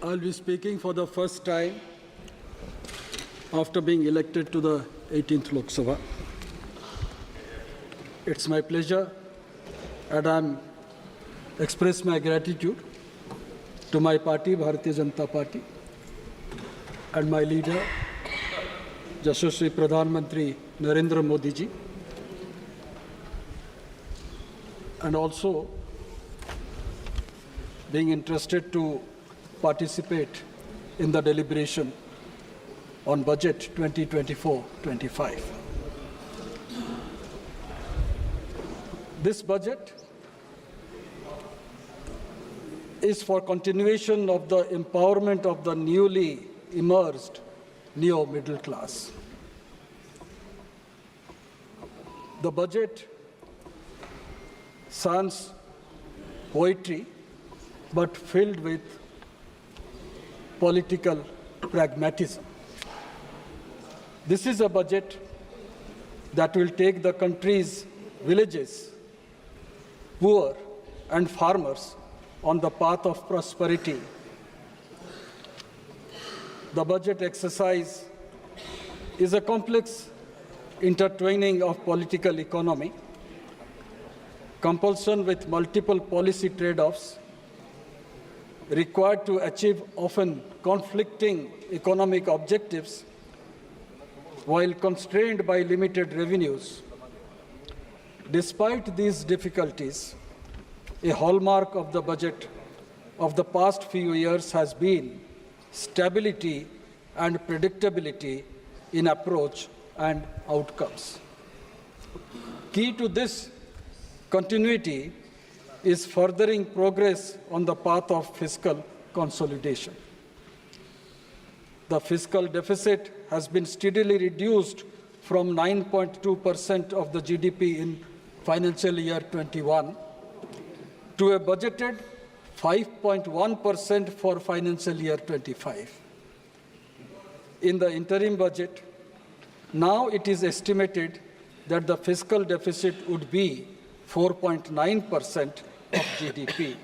I'll be speaking for the first time after being elected to the 18th Lok Sabha. It's my pleasure, and I express my gratitude to my party, Bharatiya Janata Party, and my leader, Shri Pradhan Mantri Narendra Modi ji, and also being interested to participate in the deliberation on budget 2024-25. This budget is for continuation of the empowerment of the newly emerged neo-middle class. The budget sounds poetry, but filled with political pragmatism. This is a budget that will take the country's villages, poor and farmers on the path of prosperity. The budget exercise is a complex intertwining of political economy, compulsion with multiple policy trade-offs, required to achieve often conflicting economic objectives while constrained by limited revenues. Despite these difficulties, a hallmark of the budget of the past few years has been stability and predictability in approach and outcomes. Key to this continuity is furthering progress on the path of fiscal consolidation. The fiscal deficit has been steadily reduced from 9.2% of the GDP in financial year 21 to a budgeted 5.1% for financial year 25. In the interim budget, now it is estimated that the fiscal deficit would be 4.9% of GDP.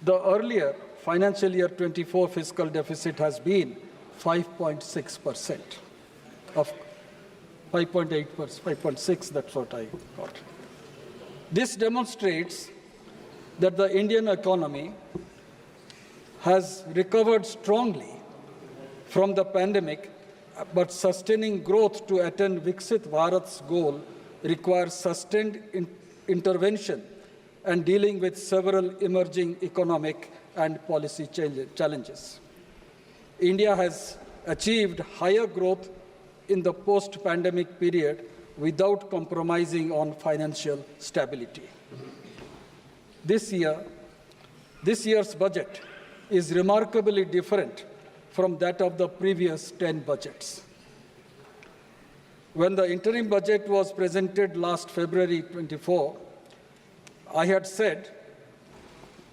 The earlier financial year 24 fiscal deficit has been 5.6% of 5.8%, 5.6, that's what I got. This demonstrates that the Indian economy has recovered strongly from the pandemic, but sustaining growth to attain Viksit Bharat's goal requires sustained intervention and dealing with several emerging economic and policy challenges. India has achieved higher growth in the post-pandemic period without compromising on financial stability. This year's budget is remarkably different from that of the previous 10 budgets. When the interim budget was presented last February 24, I had said,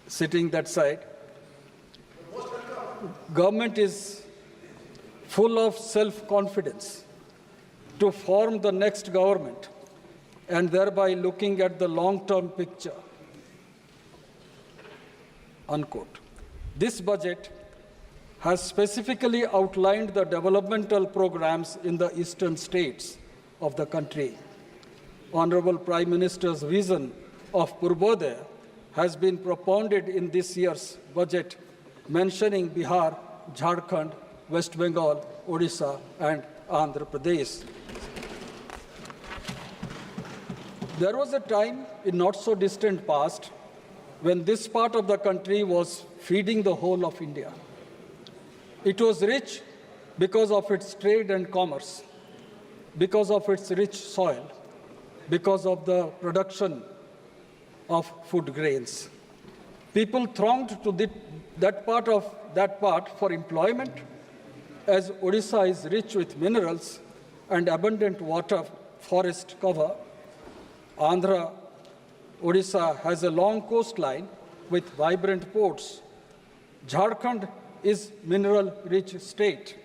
sitting that side, government is full of self-confidence to form the next government and thereby looking at the long-term picture, unquote. This budget has specifically outlined the developmental programs in the eastern states of the country. Honorable Prime Minister's vision of Purbodaya has been propounded in this year's budget, mentioning Bihar, Jharkhand, West Bengal, Odisha, and Andhra Pradesh. There was a time in not so distant past when this part of the country was feeding the whole of India. It was rich because of its trade and commerce, because of its rich soil, because of the production of food grains. People thronged to that part for employment, as Odisha is rich with minerals and abundant water forest cover. Andhra, Odisha has a long coastline with vibrant ports. Jharkhand is mineral-rich state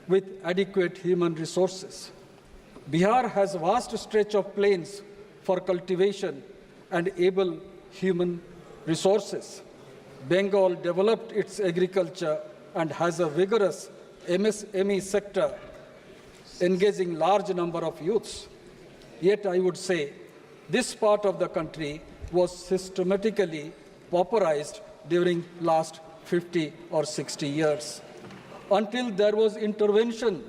with adequate human resources. Bihar has a vast stretch of plains for cultivation and able human resources. Bengal developed its agriculture and has a vigorous MSME sector engaging large number of youths. Yet I would say this part of the country was systematically pauperized during last 50 or 60 years until there was intervention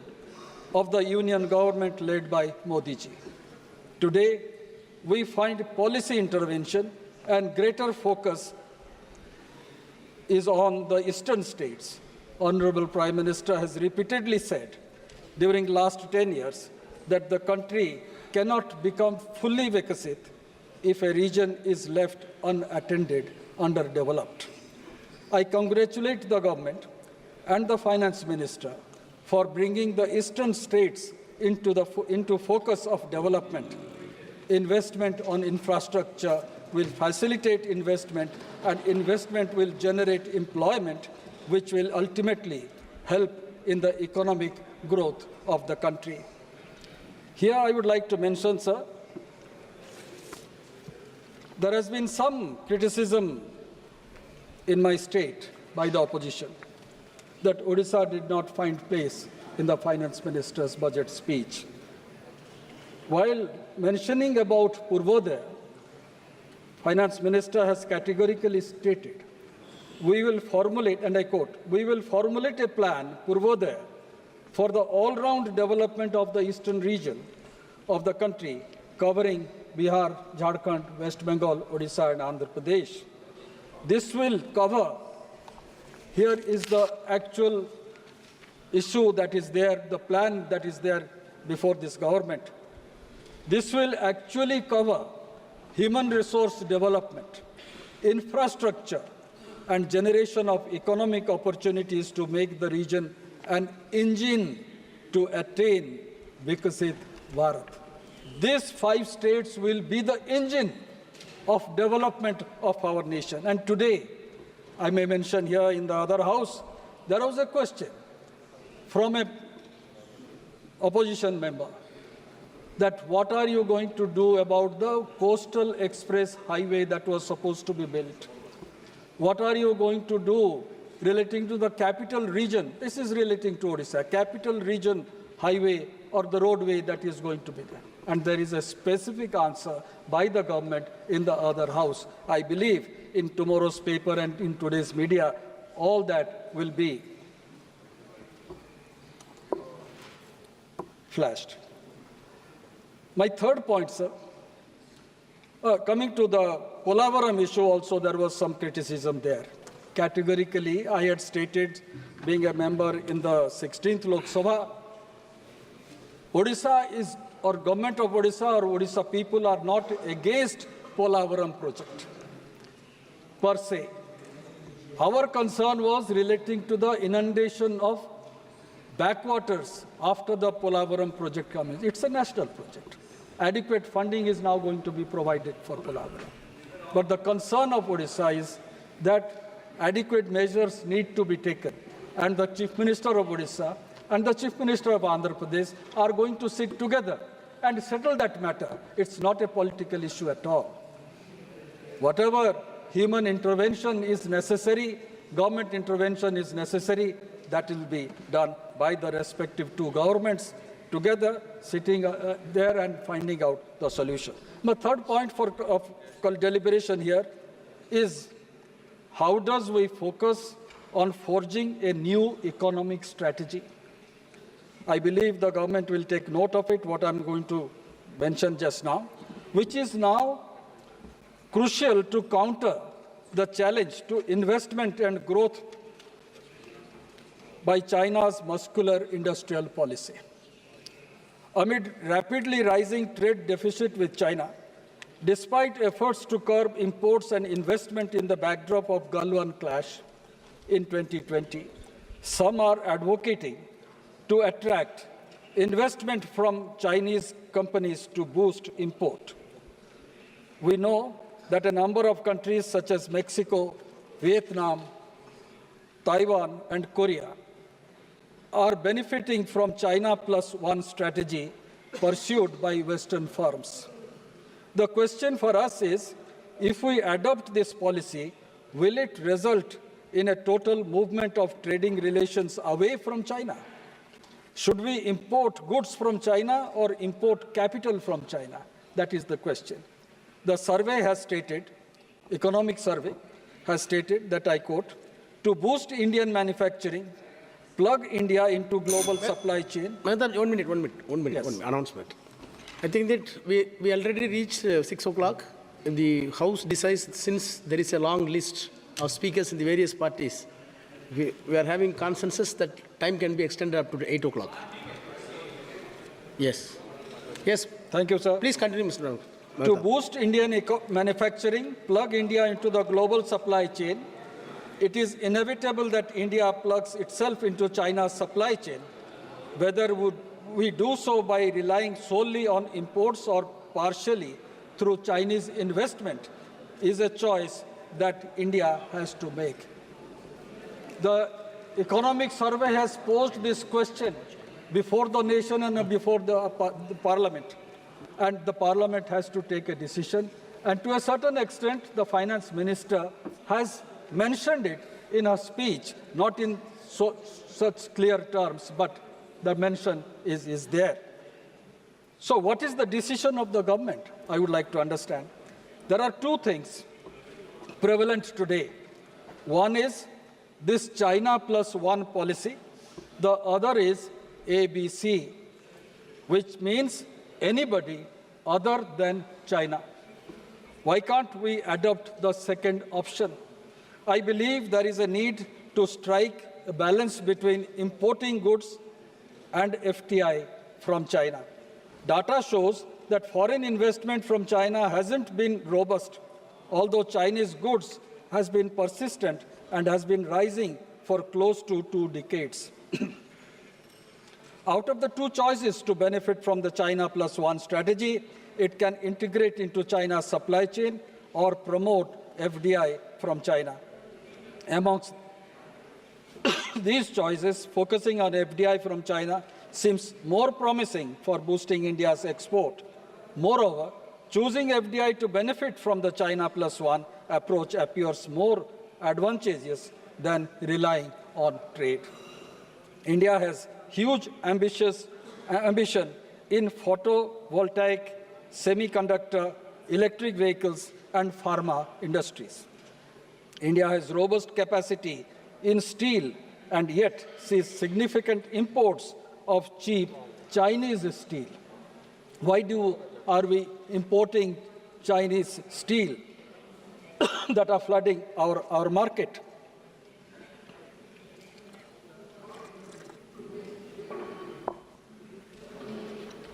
of the union government led by Modi ji. Today, we find policy intervention and greater focus is on the eastern states. Honorable Prime Minister has repeatedly said during last 10 years that the country cannot become fully Vikasit if a region is left unattended, underdeveloped. I congratulate the government and the finance minister for bringing the eastern states into focus of development. Investment on infrastructure will facilitate investment, and investment will generate employment, which will ultimately help in the economic growth of the country. Here I would like to mention, sir, there has been some criticism in my state by the opposition that Odisha did not find place in the finance minister's budget speech. While mentioning about Purvodaya, finance minister has categorically stated, we will formulate, and I quote, we will formulate a plan, Purvodaya, for the all-round development of the eastern region of the country, covering Bihar, Jharkhand, West Bengal, Odisha, and Andhra Pradesh. This will cover, here is the actual issue that is there, the plan that is there before this government. This will actually cover human resource development, infrastructure, and generation of economic opportunities to make the region an engine to attain Vikasit Bharat. These 5 states will be the engine of development of our nation. And today, I may mention here in the other house, there was a question from an opposition member that what are you going to do about the coastal express highway that was supposed to be built? What are you going to do relating to the capital region? This is relating to Odisha, capital region highway or the roadway that is going to be there. And there is a specific answer by the government in the other house. I believe in tomorrow's paper and in today's media, all that will be flashed. My third point, sir, coming to the Polavaram issue also, there was some criticism there. Categorically, I had stated, being a member in the 16th Lok Sabha, Odisha is, or government of Odisha or Odisha people are not against Polavaram project per se. Our concern was relating to the inundation of backwaters after the Polavaram project comes. It's a national project. Adequate funding is now going to be provided for Polavaram. But the concern of Odisha is that adequate measures need to be taken. And the Chief Minister of Odisha and the Chief Minister of Andhra Pradesh are going to sit together and settle that matter. It's not a political issue at all. Whatever human intervention is necessary, government intervention is necessary, that will be done by the respective 2 governments together, sitting there and finding out the solution. My third point of deliberation here is how does we focus on forging a new economic strategy? I believe the government will take note of it, what I'm going to mention just now, which is now crucial to counter the challenge to investment and growth by China's muscular industrial policy. Amid rapidly rising trade deficit with China, despite efforts to curb imports and investment in the backdrop of Galwan clash in 2020, some are advocating to attract investment from Chinese companies to boost import. We know that a number of countries such as Mexico, Vietnam, Taiwan, and Korea are benefiting from China Plus One strategy pursued by Western firms. The question for us is, if we adopt this policy, will it result in a total movement of trading relations away from China? Should we import goods from China or import capital from China? That is the question. The survey has stated, economic survey has stated that, I quote, to boost Indian manufacturing, plug India into global supply chain. Mahtab, one minute, Yes. one announcement. I think that we already reached 6 o'clock. The House decides, since there is a long list of speakers in the various parties, we are having consensus that time can be extended up to 8 o'clock. Yes. Yes. Thank you, sir. Please continue, Mr. Mahtab. To boost Indian manufacturing, plug India into the global supply chain, it is inevitable that India plugs itself into China's supply chain. Whether we do so by relying solely on imports or partially through Chinese investment is a choice that India has to make. The economic survey has posed this question before the nation and before the parliament. And the parliament has to take a decision. And to a certain extent, the finance minister has mentioned it in her speech, not in such clear terms, but the mention is there. So what is the decision of the government? I would like to understand. There are two things prevalent today. One is this China plus one policy. The other is ABC, which means anybody other than China. Why can't we adopt the second option? I believe there is a need to strike a balance between importing goods and FTI from China. Data shows that foreign investment from China hasn't been robust, although Chinese goods has been persistent and has been rising for close to 2 decades. Out of the two choices to benefit from the China plus one strategy, it can integrate into China's supply chain or promote FDI from China. Amongst these choices, focusing on FDI from China seems more promising for boosting India's export. Moreover, choosing FDI to benefit from the China plus one approach appears more advantageous than relying on trade. India has huge ambition in photovoltaic, semiconductor, electric vehicles, and pharma industries. India has robust capacity in steel and yet sees significant imports of cheap Chinese steel. Why are we importing Chinese steel that are flooding our market?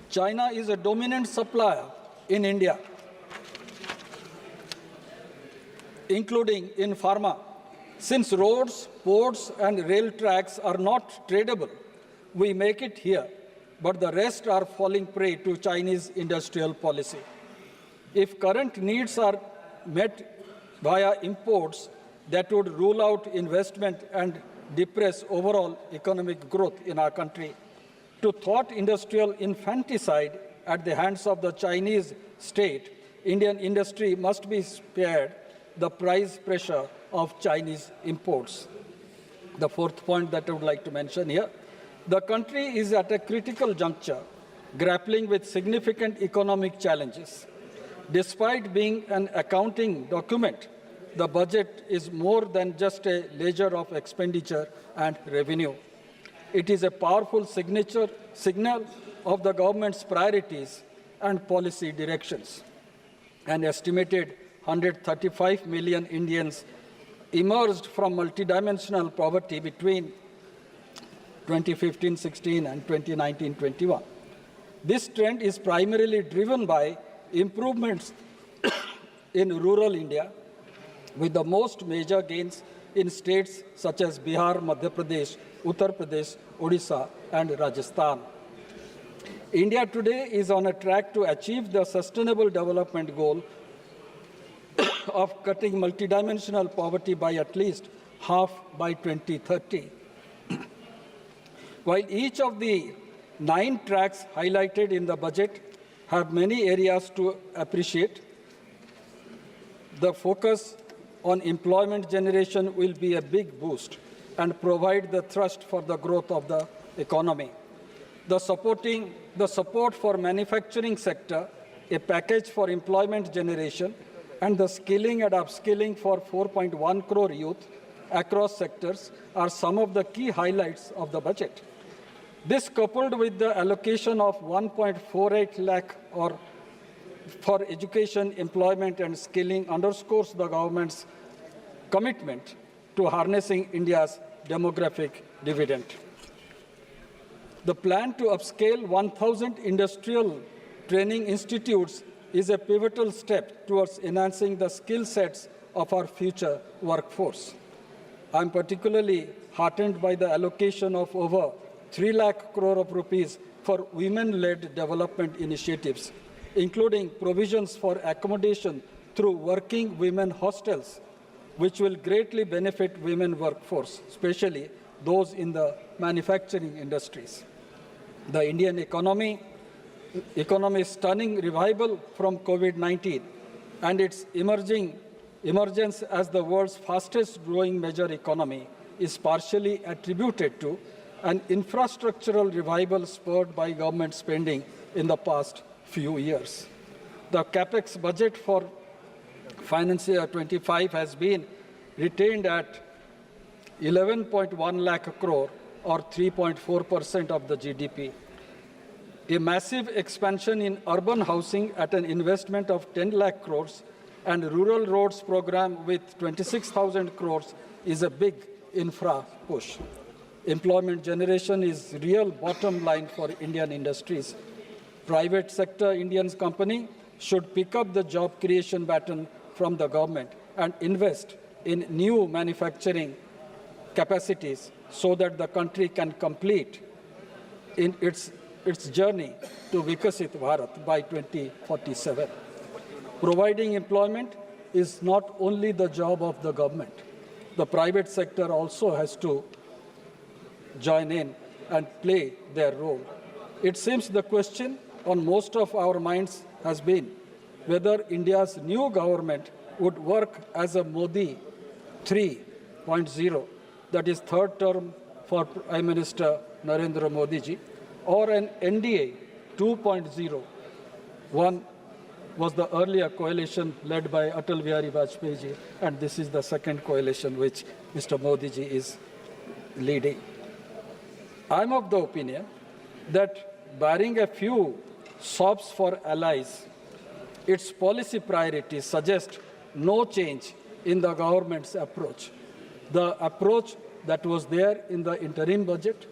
China is a dominant supplier in India, including in pharma. Since roads, ports, and rail tracks are not tradable, we make it here, but the rest are falling prey to Chinese industrial policy. If current needs are met via imports, that would rule out investment and depress overall economic growth in our country. To thwart industrial infanticide at the hands of the Chinese state, Indian industry must be spared the price pressure of Chinese imports. The fourth point that I would like to mention here, the country is at a critical juncture, grappling with significant economic challenges. Despite being an accounting document, the budget is more than just a ledger of expenditure and revenue. It is a powerful signal of the government's priorities and policy directions. An estimated 135 million Indians emerged from multidimensional poverty between 2015-16 and 2019-21. This trend is primarily driven by improvements in rural India, with the most major gains in states such as Bihar, Madhya Pradesh, Uttar Pradesh, Odisha, and Rajasthan. India today is on a track to achieve the Sustainable Development Goal of cutting multidimensional poverty by at least half by 2030. While each of the 9 tracks highlighted in the budget have many areas to appreciate, the focus on employment generation will be a big boost and provide the thrust for the growth of the economy. The support for manufacturing sector, a package for employment generation, and the skilling and upskilling for 4.1 crore youth across sectors are some of the key highlights of the budget. This, coupled with the allocation of 1.48 lakh for education, employment, and skilling, underscores the government's commitment to harnessing India's demographic dividend. The plan to upscale 1,000 industrial training institutes is a pivotal step towards enhancing the skill sets of our future workforce. I am particularly heartened by the allocation of over 3 lakh crore of rupees for women-led development initiatives, including provisions for accommodation through working women hostels, which will greatly benefit women workforce, especially those in the manufacturing industries. The Indian economy's stunning revival from COVID-19 and its emergence as the world's fastest growing major economy is partially attributed to an infrastructural revival spurred by government spending in the past few years. The capex budget for financial year 25 has been retained at 11.1 lakh crore or 3.4% of the GDP. A massive expansion in urban housing at an investment of 10 lakh crores and rural roads program with 26,000 crores is a big infra push. Employment generation is real bottom line for Indian industries. Private sector Indian company should pick up the job creation baton from the government and invest in new manufacturing capacities so that the country can complete in its journey to Vikasit Bharat by 2047. Providing employment is not only the job of the government. The private sector also has to join in and play their role. It seems the question on most of our minds has been whether India's new government would work as a Modi 3.0, that is third term for Prime Minister Narendra Modi ji, or an NDA 2.0. One was the earlier coalition led by Atal Bihari Vajpayee ji, and this is the second coalition which Mr. Modi ji is leading. I am of the opinion that barring a few sobs for allies, its policy priorities suggest no change in the government's approach. The approach that was there in the interim budget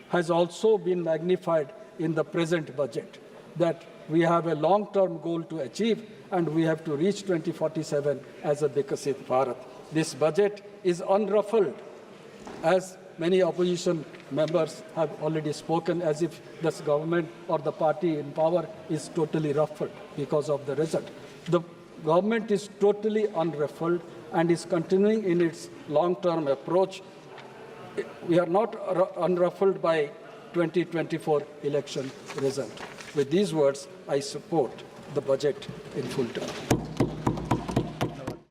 has also been magnified in the present budget, that we have a long-term goal to achieve and we have to reach 2047 as a Vikasit Bharat. This budget is unruffled, as many opposition members have already spoken, as if this government or the party in power is totally ruffled because of the result. The government is totally unruffled and is continuing in its long-term approach. We are not unruffled by 2024 election result. With these words, I support the budget in full term.